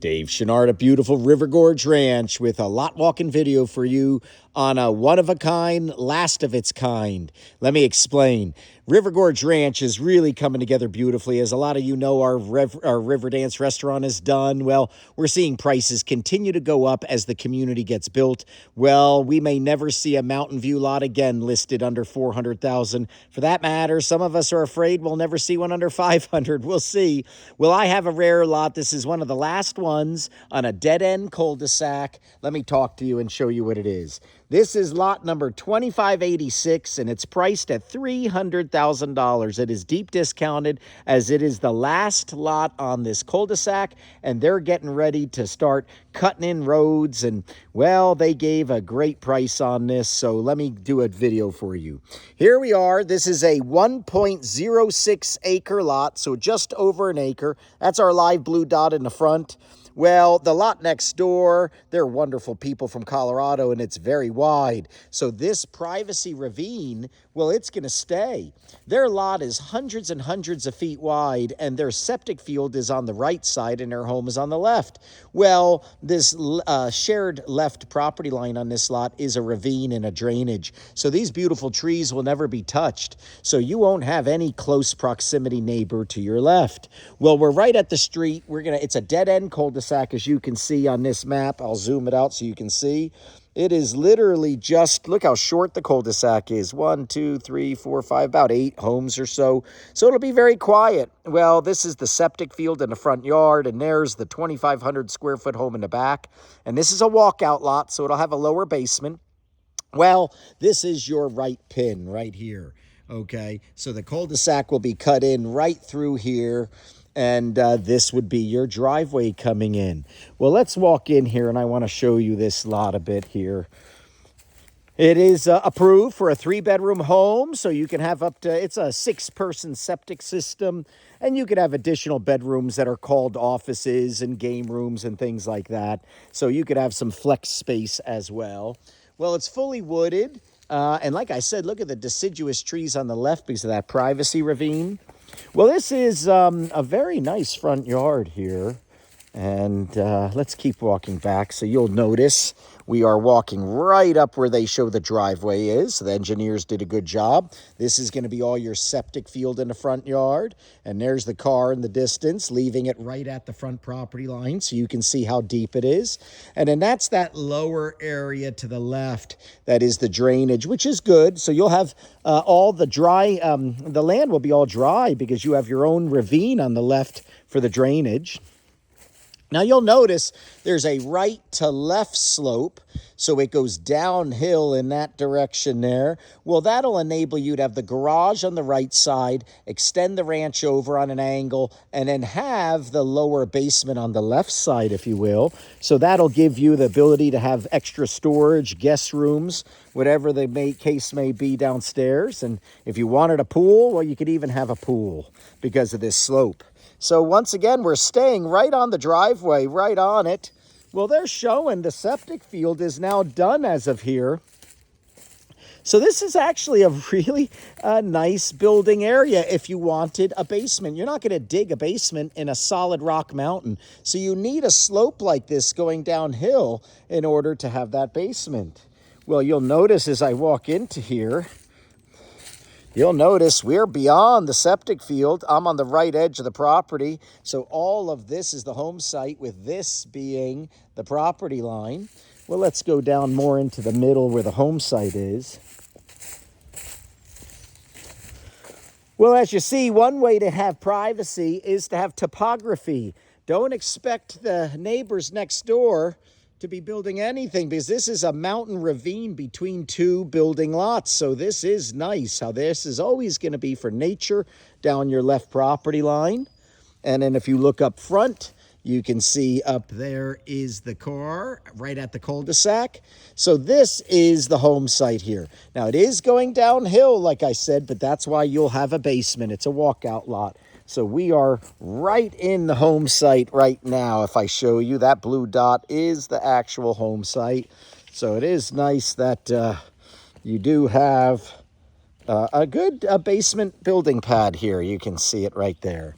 Dave Chenard at beautiful River Gorge Ranch with a lot walking video for you on a one-of-a-kind, last-of-its-kind. Let me explain. River Gorge Ranch is really coming together beautifully. As a lot of you know, our Riverdance restaurant is done. Well, we're seeing prices continue to go up as the community gets built. Well, we may never see a Mountain View lot again listed under $400,000. For that matter, some of us are afraid we'll never see one under $500,000. We'll see. Well, I have a rare lot. This is one of the last ones on a dead-end cul-de-sac. Let me talk to you and show you what it is. This is lot number 2586, and it's priced at $300,000. It is deep discounted as it is the last lot on this cul-de-sac, and they're getting ready to start cutting in roads, and, well, they gave a great price on this, so let me do a video for you. Here we are. This is a 1.06 acre lot, so just over an acre. That's our live blue dot in the front. Well, the lot next door, they're wonderful people from Colorado, and it's very wide. So this privacy ravine, well, it's going to stay. Their lot is hundreds and hundreds of feet wide, and their septic field is on the right side, and their home is on the left. Well, this shared left property line on this lot is a ravine and a drainage. So these beautiful trees will never be touched. So you won't have any close proximity neighbor to your left. Well, we're right at the street. It's a dead-end cul-de-sac, as you can see on this map. I'll zoom it out so you can see. It is literally just, look how short the cul-de-sac is. 1, 2, 3, 4, 5, about 8 homes or so. So it'll be very quiet. Well, this is the septic field in the front yard, and there's the 2,500 square foot home in the back. And this is a walkout lot, so it'll have a lower basement. Well, this is your right pin right here. Okay, so the cul-de-sac will be cut in right through here. And this would be your driveway coming in. Well, let's walk in here, and I want to show you this lot a bit here. It is approved for a 3-bedroom home, so you can have up to, it's a 6-person septic system, and you could have additional bedrooms that are called offices and game rooms and things like that. So you could have some flex space as well. Well, it's fully wooded, and like I said, look at the deciduous trees on the left because of that privacy ravine. Well, this is a very nice front yard here, and let's keep walking back. So you'll notice we are walking right up where they show the driveway is. So the engineers did a good job. This is going to be all your septic field in the front yard, and there's the car in the distance, leaving it right at the front property line so you can see how deep it is. And then that's that lower area to the left that is the drainage, which is good. So you'll have all the dry, the land will be all dry because you have your own ravine on the left for the drainage. Now, you'll notice there's a right to left slope, so it goes downhill in that direction there. Well, that'll enable you to have the garage on the right side, extend the ranch over on an angle, and then have the lower basement on the left side, if you will. So that'll give you the ability to have extra storage, guest rooms, whatever the case may be downstairs. And if you wanted a pool, well, you could even have a pool because of this slope. So once again, we're staying right on the driveway, right on it. Well, they're showing the septic field is now done as of here. So this is actually a really nice building area if you wanted a basement. You're not going to dig a basement in a solid rock mountain. So you need a slope like this going downhill in order to have that basement. Well, you'll notice as I walk into here, you'll notice we're beyond the septic field. I'm on the right edge of the property. So all of this is the home site, with this being the property line. Well, let's go down more into the middle where the home site is. Well, as you see, one way to have privacy is to have topography. Don't expect the neighbors next door to be building anything, because this is a mountain ravine between 2 building lots. So this is nice how this is always going to be for nature down your left property line. And then if you look up front, you can see up there is the car right at the cul-de-sac. So this is the home site here. Now, it is going downhill, like I said, but that's why you'll have a basement. It's a walkout lot. So we are right in the home site right now. If I show you, that blue dot is the actual home site. So it is nice that you do have a good basement building pad here. You can see it right there.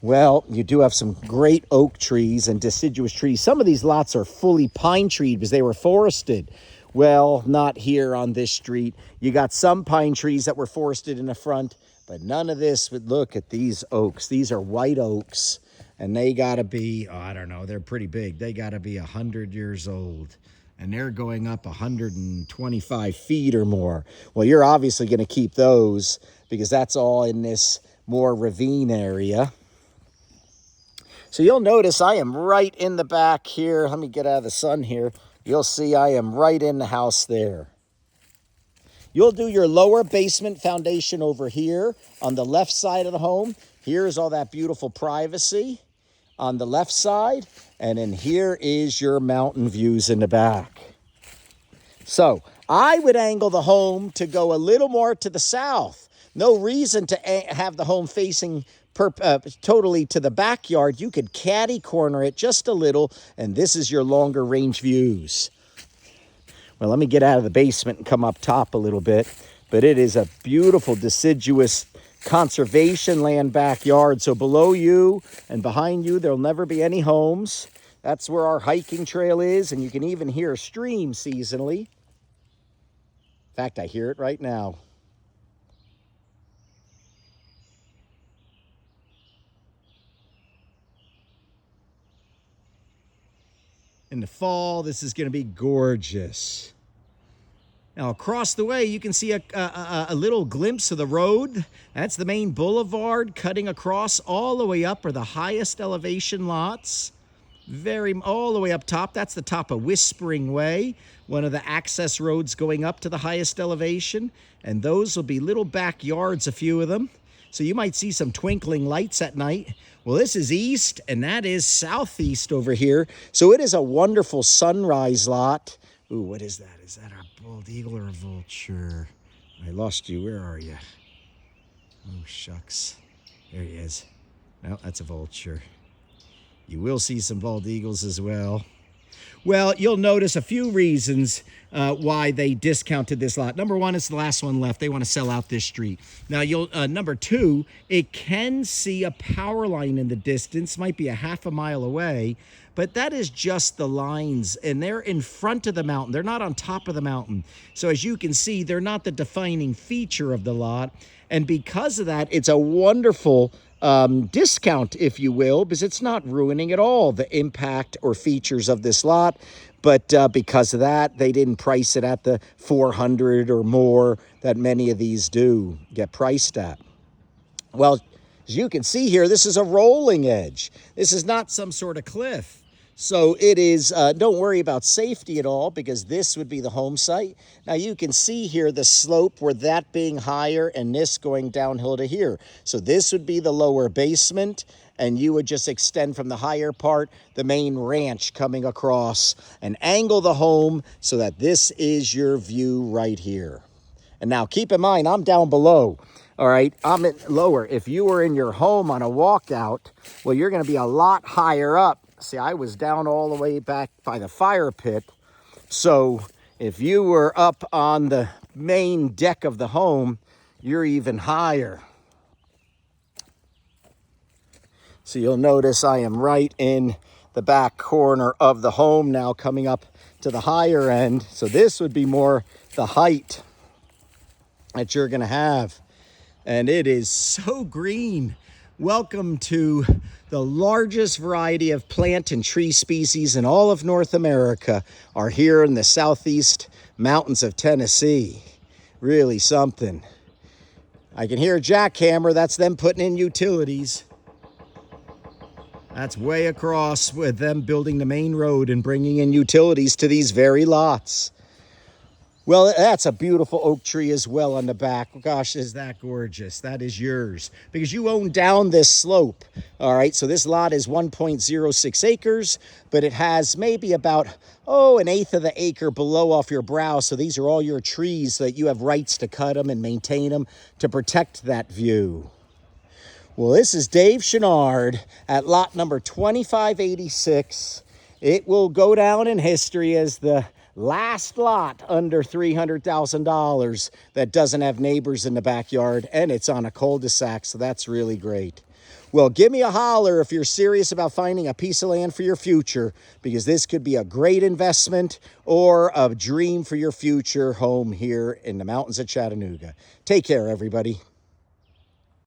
Well, you do have some great oak trees and deciduous trees. Some of these lots are fully pine treed because they were forested. Well, not here on this street. You got some pine trees that were forested in the front, but none of this would look at these oaks. These are white oaks, and they gotta be, oh, I don't know, they're pretty big. They gotta be 100 years old, and they're going up 125 feet or more. Well, you're obviously gonna keep those because that's all in this more ravine area. So you'll notice I am right in the back here. Let me get out of the sun here. You'll see I am right in the house there. You'll do your lower basement foundation over here on the left side of the home. Here's all that beautiful privacy on the left side. And then here is your mountain views in the back. So I would angle the home to go a little more to the south. No reason to have the home facing totally to the backyard. You could catty corner it just a little, and this is your longer range views. Well, let me get out of the basement and come up top a little bit. But it is a beautiful deciduous conservation land backyard. So below you and behind you, there'll never be any homes. That's where our hiking trail is, and you can even hear a stream seasonally. In fact, I hear it right now. In the fall, this is going to be gorgeous. Now, across the way, you can see a little glimpse of the road. That's the main boulevard cutting across. All the way up are the highest elevation lots. All the way up top. That's the top of Whispering Way, one of the access roads going up to the highest elevation. And those will be little backyards, a few of them. So you might see some twinkling lights at night. Well, this is east, and that is southeast over here. So it is a wonderful sunrise lot. Ooh, what is that? Is that a bald eagle or a vulture? I lost you. Where are you? Oh, shucks. There he is. No, that's a vulture. You will see some bald eagles as well. Well, you'll notice a few reasons why they discounted this lot. Number one, it's the last one left. They want to sell out this street. Now, number two, it can see a power line in the distance, might be a half a mile away, but that is just the lines, and they're in front of the mountain. They're not on top of the mountain. So as you can see, they're not the defining feature of the lot, and because of that, it's a wonderful discount, if you will, because it's not ruining at all the impact or features of this lot. But because of that, they didn't price it at the 400 or more that many of these do get priced at. Well, as you can see here, this is a rolling edge. This is not some sort of cliff. So it is, don't worry about safety at all, because this would be the home site. Now you can see here the slope, where that being higher and this going downhill to here. So this would be the lower basement, and you would just extend from the higher part, the main ranch coming across, and angle the home so that this is your view right here. And now keep in mind, I'm down below. All right, I'm lower. If you were in your home on a walkout, well, you're going to be a lot higher up. See, I was down all the way back by the fire pit. So if you were up on the main deck of the home, you're even higher. So you'll notice I am right in the back corner of the home now, coming up to the higher end. So this would be more the height that you're going to have. And it is so green. Welcome to the largest variety of plant and tree species in all of North America are here in the southeast mountains of Tennessee. Really something. I can hear a jackhammer. That's them putting in utilities. That's way across with them building the main road and bringing in utilities to these very lots. Well, that's a beautiful oak tree as well on the back. Gosh, is that gorgeous. That is yours because you own down this slope. All right, so this lot is 1.06 acres, but it has maybe about, an eighth of the acre below off your brow. So these are all your trees that you have rights to cut them and maintain them to protect that view. Well, this is Dave Chenard at lot number 2586. It will go down in history as the last lot under $300,000 that doesn't have neighbors in the backyard, and it's on a cul-de-sac, so that's really great. Well, give me a holler if you're serious about finding a piece of land for your future, because this could be a great investment or a dream for your future home here in the mountains of Chattanooga. Take care, everybody.